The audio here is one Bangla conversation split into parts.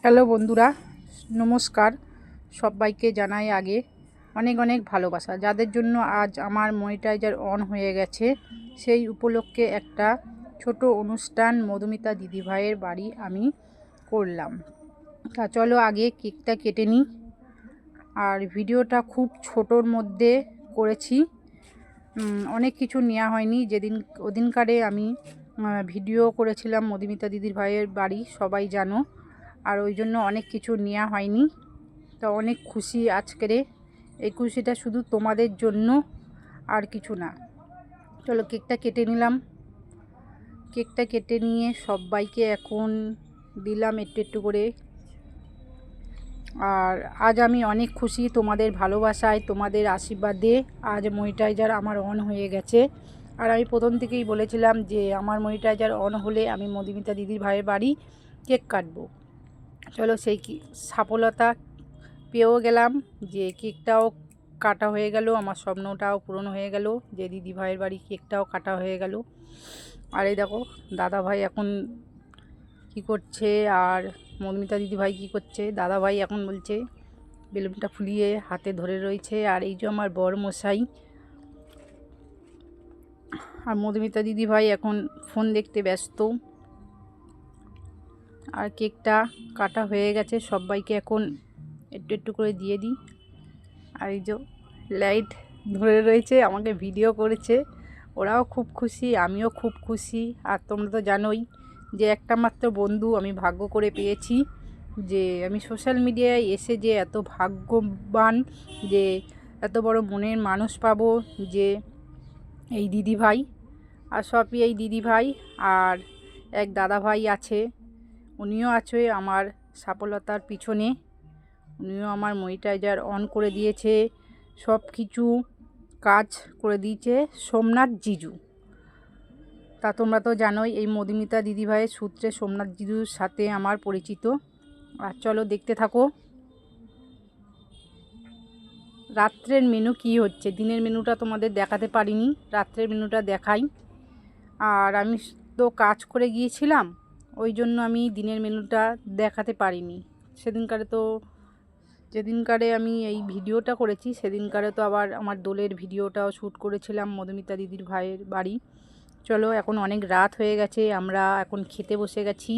হ্যালো বন্ধুরা, নমস্কার। সবাইকে জানাই আগে অনেক অনেক ভালোবাসা। যাদের জন্য আজ আমার মনিটাইজার অন হয়ে গেছে, সেই উপলক্ষে একটা ছোট অনুষ্ঠান মধুমিতা দিদিভাইয়ের বাড়ি আমি করলাম। তা চলো আগে কেকটা কেটে নিই। আর ভিডিওটা খুব ছোটোর মধ্যে করেছি, অনেক কিছু নেওয়া হয়নি। ওদিনকারে আমি ভিডিও করেছিলাম মধুমিতা দিদির ভাইয়ের বাড়ি, সবাই জানো। আর ওই জন্য অনেক কিছু নেওয়া হয়নি। তো অনেক খুশি আজকের এই খুশিটা শুধু তোমাদের জন্য, আর কিছু না। চলো কেকটা কেটে নিলাম। কেকটা কেটে নিয়ে সবাইকে এখন দিলাম একটু একটু করে। আর আজ আমি অনেক খুশি তোমাদের ভালোবাসায়, তোমাদের আশীর্বাদে আজ মনিটাইজার আমার অন হয়ে গেছে। আর আমি প্রথম থেকেই বলেছিলাম যে আমার মনিটাইজার অন হলে আমি মধুমিতা দিদির ভাইয়ের বাড়ি কেক কাটবো। চলো সেই সফলতা পেয়েও গেলাম, যে কেকটাও কাটা হয়ে গেল, আমার স্বপ্নটাও পূরণ হয়ে গেল, যে দিদি ভাইয়ের বাড়ি কেকটাও কাটা হয়ে গেল। আর এই দেখো দাদা ভাই এখন কি করছে, আর মধুমিতা দিদি ভাই কী করছে। দাদা ভাই এখন বলছে, বেলুনটা ফুলিয়ে হাতে ধরে রয়েছে। আর এই যে আমার বর মশাই আর মধুমিতা দিদি ভাই এখন ফোন দেখতে ব্যস্ত। আর কেকটা কাটা হয়ে গেছে, সবাইকে এখন একটু একটু করে দিয়ে দিই। আর এই যে লাইট ধরে রয়েছে, আমাকে ভিডিও করেছে, ওরাও খুব খুশি, আমিও খুব খুশি। আর তোমরা তো জানোই যে একটা মাত্র বন্ধু আমি ভাগ্য করে পেয়েছি, যে আমি সোশ্যাল মিডিয়ায় এসে যে এত ভাগ্যবান, যে এত বড় মনের মানুষ পাবো, যে এই দিদি ভাই। আর সবই এই দিদি ভাই। আর এক দাদা ভাই আছে, উনিও আছে আমার সফলতার পিছনে। উনিও আমার মনিটাইজার অন করে দিয়েছে, সব কিছু কাজ করে দিয়েছে সোমনাথ জিজু। তা তোমরা তো জানোই এই মধুমিতা দিদিভাইয়ের সূত্রে সোমনাথ জিজুর সাথে আমার পরিচিত। আর চলো দেখতে থাকো রাত্রের মেনু কি হচ্ছে। দিনের মেনুটা তোমাদের দেখাতে পারিনি, রাত্রের মেনুটা দেখাই। আর আমি তো কাজ করে গিয়েছিলাম, ওই জন্য আমি দিনের মেনুটা দেখাতে পারিনি। যেদিনকারে আমি এই ভিডিওটা করেছি, সেদিনকারে তো আবার আমার দোলের ভিডিওটাও শ্যুট করেছিলাম মধুমিতা দিদির ভাইয়ের বাড়ি। চলো এখন অনেক রাত হয়ে গেছে, আমরা এখন খেতে বসে গেছি।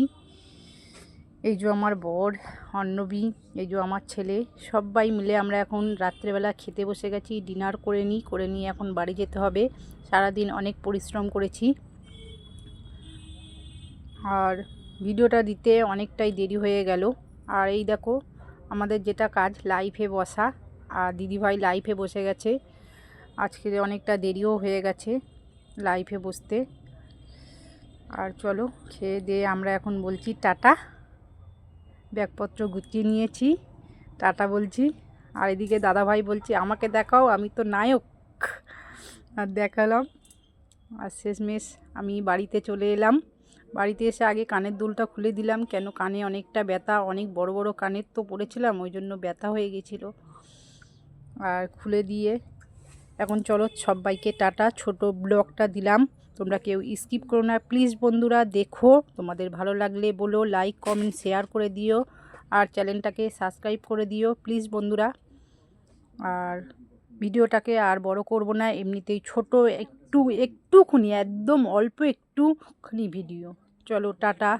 এই যে আমার বর অর্ণবী, এই যে আমার ছেলে, সবাই মিলে আমরা এখন রাত্রেবেলা খেতে বসে গেছি। ডিনার করে নিয়ে এখন বাড়ি যেতে হবে। সারাদিন অনেক পরিশ্রম করেছি, আর ভিডিওটা দিতে অনেকটাই দেরি হয়ে গেল। আর এই দেখো আমাদের যেটা কাজ, লাইভে বসা। আর দিদিভাই লাইভে বসে গেছে, আজকে অনেকটা দেরিও হয়ে গেছে লাইভে বসতে। আর চলো খেয়ে দিয়ে আমরা এখন বলছি টাটা। ব্যাগপত্র গুছিয়ে নিয়েছি, টাটা বলছি। আর এদিকে দাদাভাই বলছে আমাকে দেখাও, আমি তো নায়ক। আর দেখালাম। আর শেষমেশ আমি বাড়িতে চলে এলাম। বাড়িতে এসে আগে কানের দুলটা খুলে দিলাম, কেন কানে অনেকটা ব্যথা, অনেক বড় বড় কানের তো পড়েছিলাম, ওই জন্য ব্যথা হয়ে গেছিলো। আর খুলে দিয়ে এখন চলো সবাইকে টাটা। ছোট ব্লগটা দিলাম, তোমরা কেউ স্কিপ করো না প্লিজ বন্ধুরা, দেখো। তোমাদের ভালো লাগলে বলো, লাইক কমেন্ট শেয়ার করে দিও, আর চ্যানেলটাকে সাবস্ক্রাইব করে দিও প্লিজ বন্ধুরা। আর ভিডিওটাকে আর বড় করব না, এমনিতেই ছোট একটুখানি, একদম অল্প একটুখানি ভিডিও। চলো টাটা।